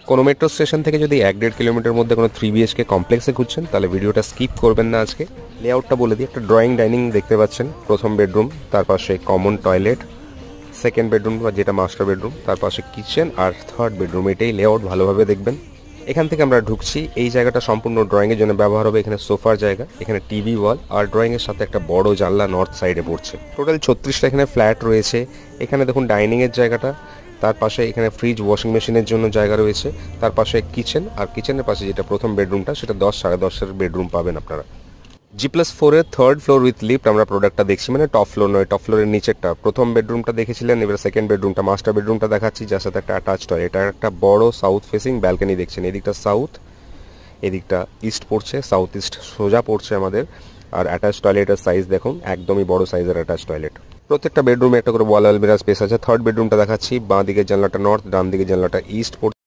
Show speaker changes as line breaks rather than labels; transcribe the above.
কোনো metro station থেকে যদি 1-1.5 কিলোমিটার মধ্যে কোনো 3 BHK কমপ্লেক্সে খুঁজছেন তাহলে ভিডিওটা স্কিপ করবেন না আজকে। লেআউটটা বলে দিই, একটা ড্রয়িং ডাইনিং দেখতে পাচ্ছেন, প্রথম বেডরুম, তার পাশে কমন টয়লেট, সেকেন্ড বেডরুম বা যেটা মাস্টার বেডরুম, তার পাশে কিচেন আর থার্ড বেডরুম। এটাই লেআউট, ভালোভাবে দেখবেন। এখান থেকে আমরা ঢুকছি, এই জায়গাটা সম্পূর্ণ ড্রয়িংয়ের জন্য ব্যবহার হবে। এখানে সোফার জায়গা, এখানে টিভি ওয়াল আর ড্রয়িংয়ের সাথে একটা বড় জানলা নর্থ সাইডে পড়ছে। টোটাল 36টা এখানে ফ্ল্যাট রয়েছে। এখানে দেখুন ডাইনিংয়ের জায়গাটা, তার পাশে এখানে ফ্রিজ ওয়াশিং মেশিনের জন্য জায়গা রয়েছে, তার পাশে কিচেন, আর কিচেনের পাশে যেটা প্রথম বেডরুমটা সেটা 10-10.5 বেডরুম পাবেন আপনারা। G+4 এর থার্ড ফ্লোর উইথ লিফট আমরা প্রোডাক্টটা দেখছি, মানে টপ ফ্লোর নয়, টপ ফ্লোরের নিচেরটা। প্রথম বেডরুমটা দেখেছিলেন, এবার সেকেন্ড বেডরুমটা মাস্টার বেডরুমটা দেখাচ্ছি, যার সাথে একটা অ্যাটাচ টয়লেট। এটা একটা বড় সাউথ ফেসিং ব্যালকনি দেখছেন, এদিকটা সাউথ, এদিকটা ইস্ট পড়ছে, সাউথ ইস্ট সোজা পড়ছে আমাদের। আর অ্যাটাচ টয়লেটের সাইজ দেখুন, একদমই বড় সাইজের অ্যাটাচ টয়লেট। প্রত্যেকটা বেডরুমে একটা করে ওয়াল আলমিরা স্পেস আছে। থার্ড বেডরুমটা দেখাচ্ছি, বাঁ দিকের জানলাটা নর্থ, ডান দিকের জানলাটা ইস্ট পড়ছে।